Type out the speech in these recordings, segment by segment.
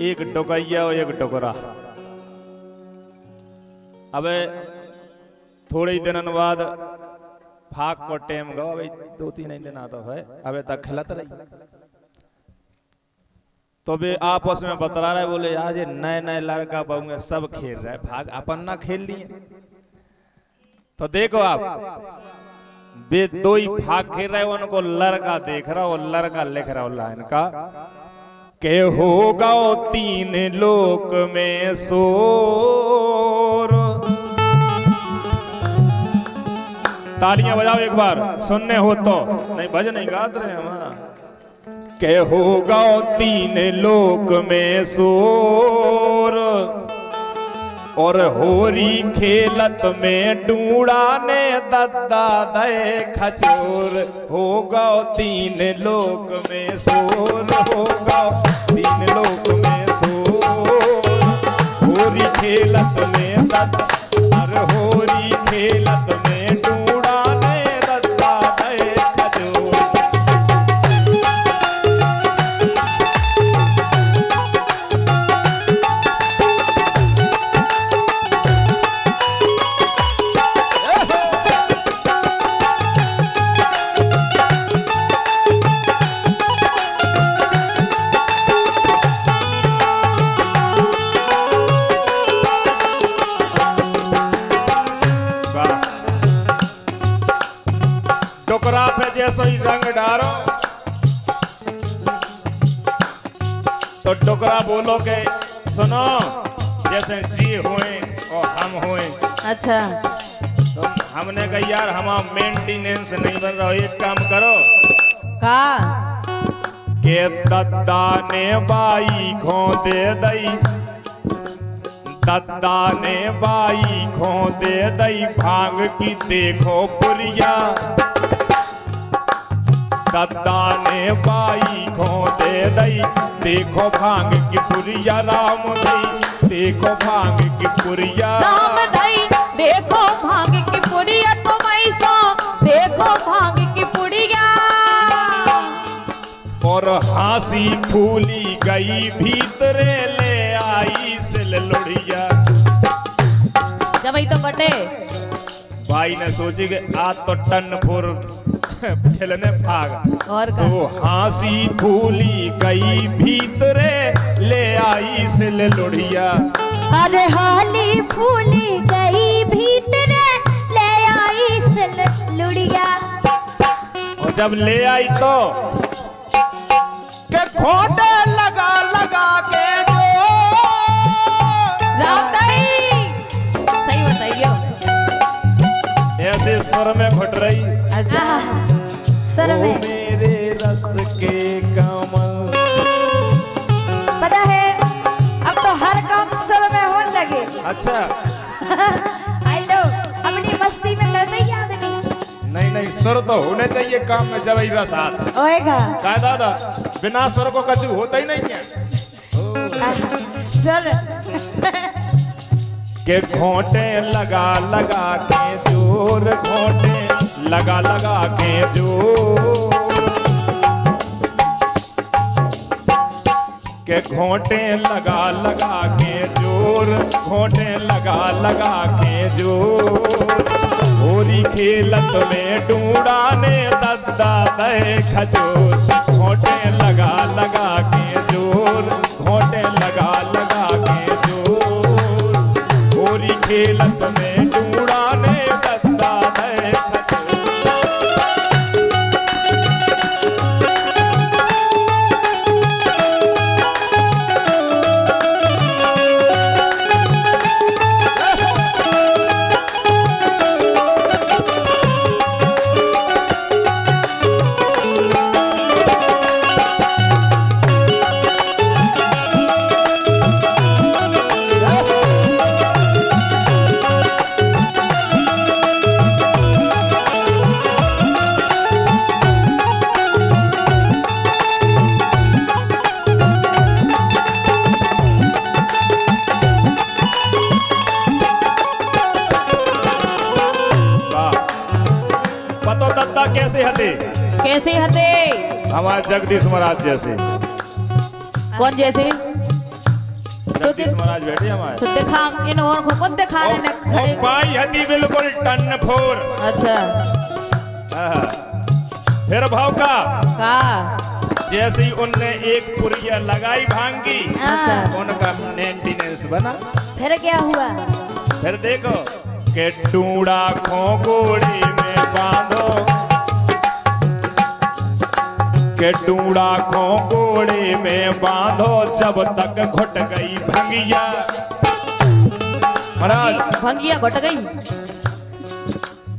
एक डोकैया और एक डोकरा। अबे थोड़े ही दिनों बाद फाक को टेम गो, अबे 2-3 दिन आता है, अबे तक खिलत रही। तो वे आपस में बतला रहे, बोले आज नए नए लड़का बहुए सब खेल रहे, भाग अपन ना खेल लिए। तो देखो आप, वे दो ही भाग खेल रहे, उनको लड़का देख रहा और लड़का लिख रहा लाइन का के होगा 3 लोक में शोर। तालियां बजाओ एक बार, सुनने हो तो, नहीं भजन नहीं गाते रहे हम। के होगा 3 लोक में शोर और होरी खेलत में डूड़ा ने दद्दा दे खचोर। होगा 3 लोक में शोर, होगा 3 लोक में शोर। होरी खेलत में दद्दा, होरी खेलत में डूड़ा ने दद्दा दे खचोर। डोकरा पे जैसे ही रंग डालो तो डोकरा बोलो के सुनो, जैसे जी हुए और हम हुए। अच्छा, तो हमने कहा यार हमारा मेंटेनेंस नहीं बन रहा, एक काम करो का के दद्दा ने बाई खो दे दई, दद्दा ने बाई खो दे दई भांग की देखो पुरिया। दद्दा ने बाई खो दे दई देखो भांग की पुरिया। राम दई देखो भांग की पुरिया, राम दई देखो भांग की पुड़िया, तुम ऐसा देखो भांग की पुड़िया। और हंसी फूली गई भीतरे ले आई सिल लोड़िया। जब ही तो बटे भाई ने सोची कि आज तो टन फुर खेलने भाग और का तो हंसी फूली गई भीतरे ले आई सिल लोड़िया। अरे हाली फूली गई भीतरे ले आई सिल लुड़िया। और जब ले आई तो के खोटे लगा लगा के जो राम दई सही बताइए। ऐसे स्वर में घुट रही, अच्छा सर ओ में मेरे रस के कमल। पता है अब तो हर काम सर में होने लगे। अच्छा आई लो अपनी मस्ती में लड़ते ही आदमी नहीं नहीं, सुर तो होने चाहिए काम में जब ही रस आता। होएगा। क्या दादा, बिना सुर को कछु होता ही नहीं है। सर के घोंटे लगा लगा के जोर, घोंटे लगा लगा के जोर। के घोंटे लगा लगा के जोर, घोंटे लगा लगा के जोर। होरी खेलत में डूड़ा ने दद्दा दे खचोर। घोंटे लगा लगा के जोर, घोंटे लगा लगा के जोर। होरी खेलत में डूड़ा ने दद्दा दे खचोर। कैसे हते? कैसे हते? हमारे जगदीश महाराज जैसे। कौन जैसे? जगदीश महाराज बैठे हमारे। तो दिखा इन और को खुद दिखा रहे हैं खड़े। पाई हती बिल्कुल टन फोर। अच्छा फिर भाव का जैसे ही उनने एक पुरिया लगाई भांग की, अच्छा उनका मेंटेनेंस बना। फिर क्या हुआ? फिर देखो के टूड़ा खोगोड़ी में बांधो, के टूड़ा खोगोड़ी में बांधो जब तक घुट गई भंगिया। महाराज भंगिया घुट गई।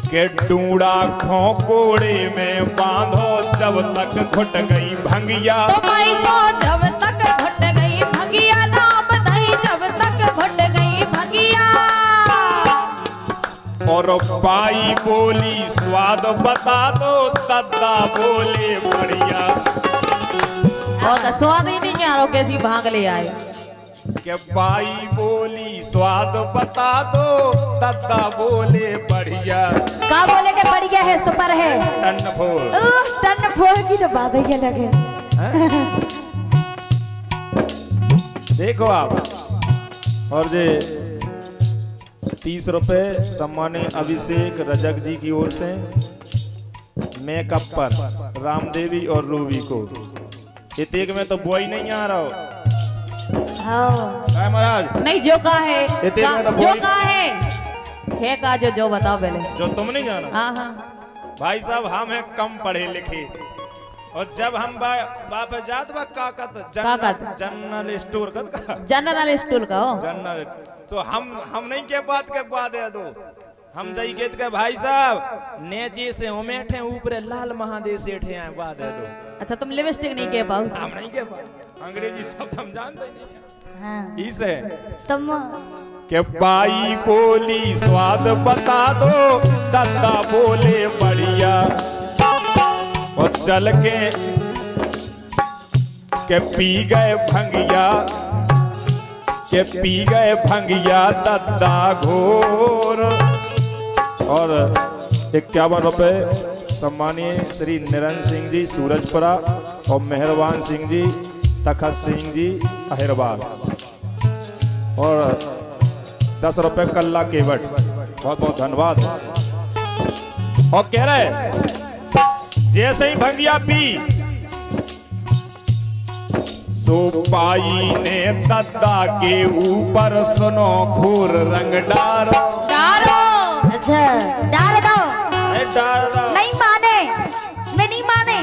के टूड़ा खोगोड़ी में बांधो जब तक घुट गई भंगिया। तो माई तो जब तक घुट गई भंगिया, नाम धई जब तक घुट गई भंगिया। और बाई बोली स्वाद बता दो, दादा बोले बढ़िया। और तो स्वाद ही नहीं आ रहा कैसी भांग ले आए। के बाई बोली स्वाद बता दो, दादा बोले बढ़िया। का बोले के बढ़िया है, सुपर है। Ton four. टन फोर की तो बात ही अलग है। देखो आप। और जे 30 रुपए सम्मान्य अभिषेक रजक जी की ओर से मेकअप पर रामदेवी और रूबी को। इतेक में तो बॉय नहीं आ रहा हो। हाँ महाराज नहीं जो का है इतने में तो जो बोली- का है का जो बताओ पहले। जो तुम नहीं जाना। हाँ हाँ भाई साहब हम हैं कम पढ़े लिखे, और जब हम बाप जात बा काकत जनरल स्टोर का जनरल स्टोर का हो। जनरल तो हम नहीं के बात के बाद है दो हम जाई के भाई साहब नेचे से उमेठे ऊपर लाल महादेव से ठे आए बाद है दो। अच्छा तुम लिपस्टिक नहीं कह पाओ। हम नहीं के पाओ, अंग्रेजी शब्द हम जानते नहीं है। हाँ इसे तुम के बाई बोली स्वाद बता दो, दादा बोले बढ़िया। और चल के पी गए भंगिया, के पी गए भंगिया दादा घोर। और 51 रुपए सम्मानीय श्री निरंजन सिंह जी सूरजपुरा और मेहरबान सिंह जी तखत सिंह जी अहिरबाद। और 10 रुपए कल्ला केवट। बहुत बहुत धन्यवाद। और कह रहे जैसे ही भंगिया पी सो पाई ने दादा के ऊपर सुनो घूर रंग डारो। अच्छा डाल दो। डार दो। नहीं माने, मैं नहीं माने।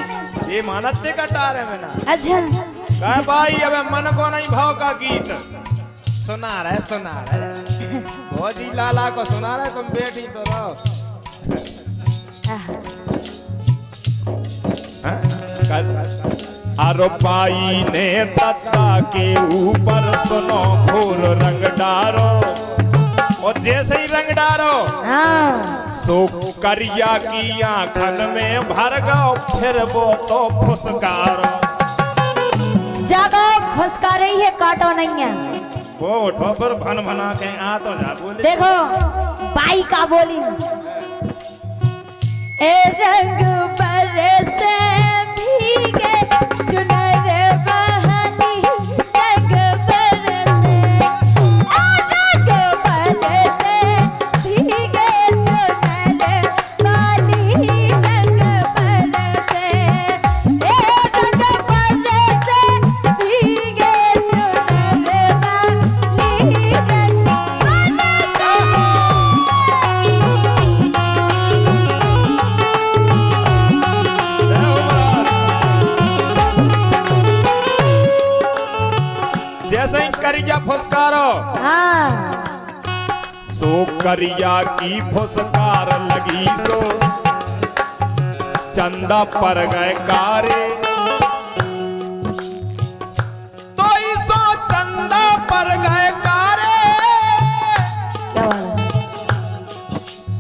ये मानते का डार है मैंने। अच्छा कहे भाई अब मन को नहीं भाव का गीत सुना रहे भोजी लाला को सुना रहे, तुम बेटी तो रहो। आरो पाई ने दादा के ऊपर सुनो घोर रंग डारो। और जैसे ही रंग डारो सो करिया की आंखन में भर गो, फिर वो तो फुसकारो। जागो फुसका रही है, काटो नहीं है। वो उठो पर भन भना के आ तो जा बोले। देखो बाई का बोली ए रंग बरसे भीगे चुनर बहानी, रंग बरसे भीगे चुनर वाली, रंग बरसे रंग बरसे भीगे चुनर वाली, रंग जैसे ही करिया फुसकारो सो करिया की फुसकार लगी सो चंदा पर गए कारे। तो सो चंदा पर गए कारे।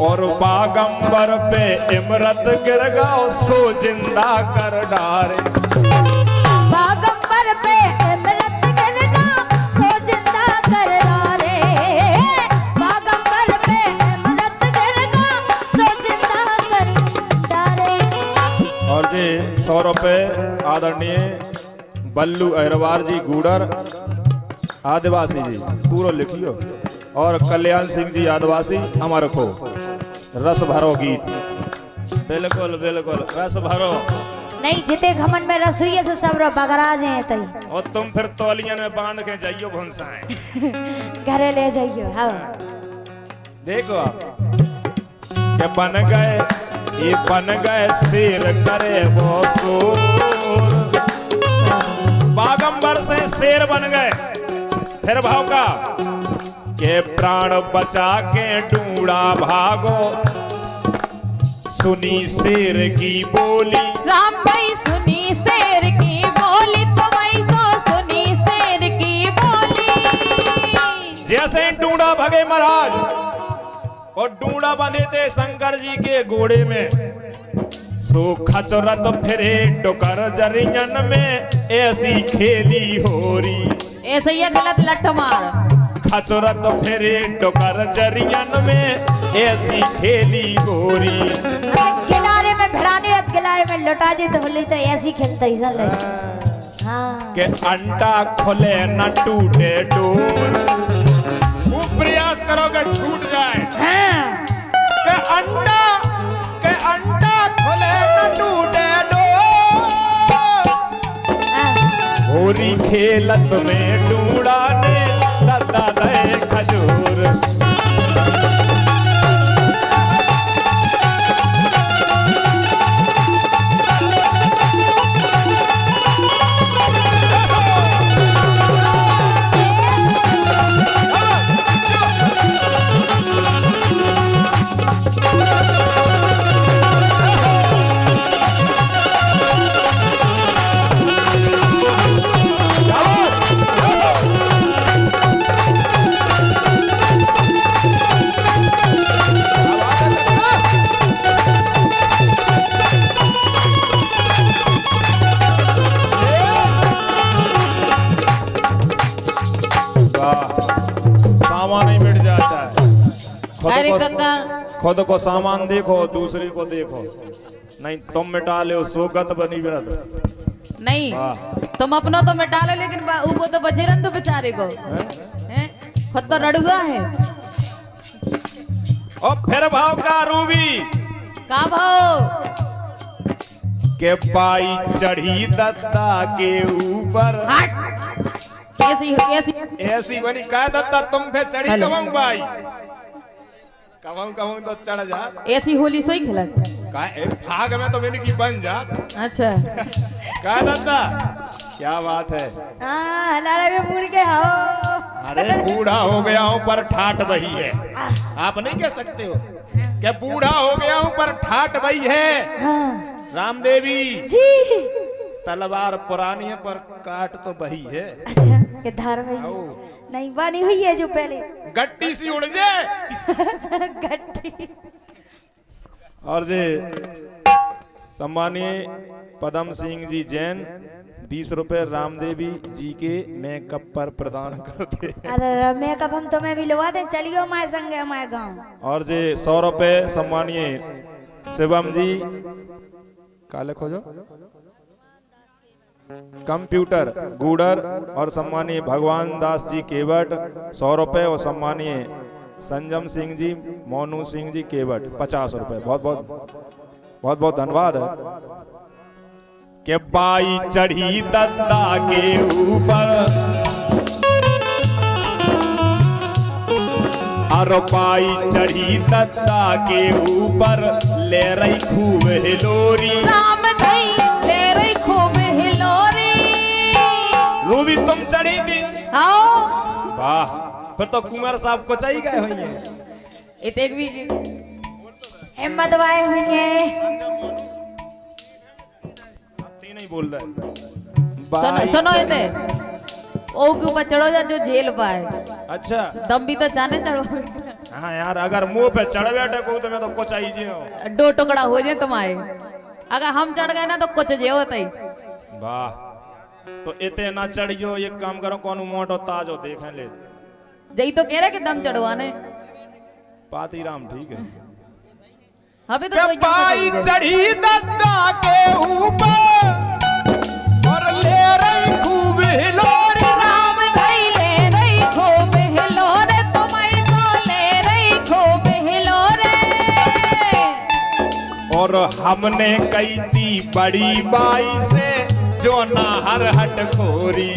और बागंबर पे इमरत गिर गओ सो जिंदा कर डारे। बागंबर पे इमरत गिर गओ सो जिंदा कर डारे। बागंबर पे इमरत गिर गओ सो जिंदा कर डारे। और जी 100 रुपए आदरणीय बल्लू अहरवार जी गूडर आदिवासी जी पूरा लिखियो। और कल्याण सिंह जी आदिवासी अमर को रस भरो गीत। बिल्कुल बिल्कुल रस भरो। नहीं जिते घमन में रस हुई है सो सब रो बगराज हैं तई। और तुम फिर तौलियन में बांध के जाइयो भुनसाएं। घरे ले जाइयो। हाँ देखो आप के बन गए, ये बन गए शेर करे वो सूर। बागंबर से शेर बन गए। फिर भाव का के प्राण बचा के ढूंढा भागो, सुनी शेर की बोली। राम भाई सुनी शेर की बोली, तुम ऐसो सुनी शेर की बोली। जैसे ढूंढा भगे महाराज और ढूंढा बंधे थे शंकर जी के घोड़े में। सो खचरत फिरे डोकर जरियन में, ऐसी खेली होरी। ऐसे ही गलत लठ मार। खचरत फिरे डोकर जरियन में, ऐसी खेली गोरी। किनारे में भिड़ाने और किनारे में लौटा दे तो बोले तो ऐसी खेलता ही चल रही। हाँ के अंडा खोले न टूटे डोर। वो प्रयास करोगे छूट जाए। हाँ के अंडा खोले न टूटे डोर। होरी खेलत में ढूंढा ने दादा दे खजूर। सामान ही मिट जाता है। अरे काका खुद को सामान देखो, दूसरे को देखो। नहीं तुम मिटा ले सोगत बनी बिरत। नहीं तुम अपना तो मिटा ले, लेकिन वो तो बचे रन तो बेचारे को हैं? खुद तो रड़ुआ है। और फिर भाव का रूबी का भाव के पाई चढ़ी दत्ता के ऊपर। कैसी कैसी ऐसी बनी का दत्ता तुम पे चढ़ी कमाऊं भाई। कमाऊं तो चढ़ जा। ऐसी होली सोई खिलत का भाग में तो मैंने की बन जा। अच्छा का दत्ता क्या बात है। हाँ हलारा में मुड़ के हो। अरे बूढ़ा हो गया हूँ पर ठाट बही है। आप नहीं कह सकते हो क्या बूढ़ा हो गया हूँ पर ठाट बही है। हाँ रामदेवी जी तलवार पुरानी है पर काट तो बही है। अच्छा ये धार भाई नहीं बनी हुई है जो पहले गट्टी सी उड़ जाए। गट्टी। और जे सम्मानीय पदम सिंह जी जैन 20 रुपए रामदेवी जी के मेकअप पर प्रदान करते। अरे मेकअप हम तुम्हें भी लगा दें, चलियो हमारे संग हमारे गाँव। और जे 100 रुपए सम्मानीय शिवम जी काले खोजो कंप्यूटर गूडर और सम्मानीय भगवान दास जी केवट 100 रुपए और सम्मानीय संजम सिंह जी मोनू सिंह जी केवट 50 रुपए। बहुत बहुत धन्यवाद है। के बाई चढ़ी दत्ता के ऊपर और पाई चढ़ी दत्ता के ऊपर ले रही खूब हिलोरी। राम दई ले रही खूब हिलोरी। रूबी तुम चढ़ी थी। आओ वाह फिर तो कुमार साहब को चाहिए गए हुई है। इतेक भी हिम्मत वाए हुई है। नहीं बोल रहा सुनो सुनो इते ओ के ऊपर चढ़ो जा जो झेल पाए। अच्छा दम भी तो जाने चढ़ो। हाँ यार अगर मुंह पे चढ़ बैठे को तो मैं तो कुछ चाहिए। दो टुकड़ा हो जाए तुम्हारे। अगर हम चढ़ गए ना तो कुछ जे होता ही। वाह तो इतने ना चढ़ियो एक काम करो कौन मोटो ताजो देखें ले। जई तो कह रहे कि दम चढ़वाने पाती राम ठीक है। अबे तो कोई पाई चढ़ी दत्ता के ऊपर और ले रही खूब हिलोरी। राम दई ले और हमने कही थी बड़ी बाई से जो ना हर हट खोरी।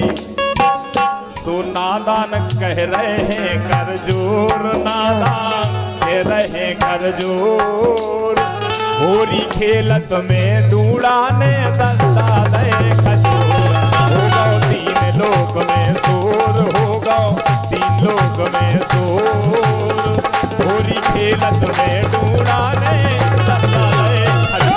सो नादान कह रहे हैं कर जोर, नादान कह रहे कर जोर। होरी खेलत में दूड़ाने दत्ता दे खजूर। हो गौ तीन लोक में शोर, हो गौ तीन लोक में शोर। होरी खेलत में दूड़ाने दत्ता दे खजूर।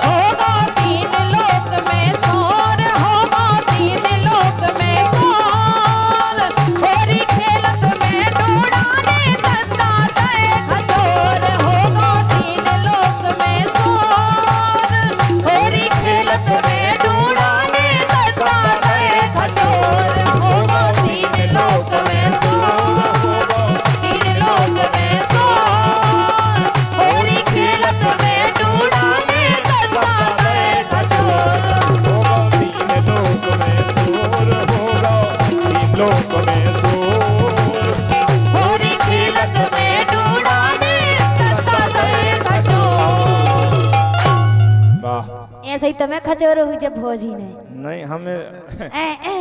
होगा तीन लोक में शोर, होगा तीन लोक में शोर। होरी खेलत में दूड़ाने दत्ता दे खजूर। होगा तीन लोक में शोर, होरी खेलत में दूड़ाने दत्ता दे खजूर। होगा तीन लोक में शोर, तीन लोक में शोर। होरी खेलत में दूड़ाने दत्ता दे खजूर। हो गौ तीन लोक में शोर, हो गौ तीन लोक में शोर। होरी खेलत में दूड़ाने दत्ता दे खजूर। वाह। ऐसे ही तुम्हें खजूर हुई जब भोजी नहीं नहीं हमें ए, ए,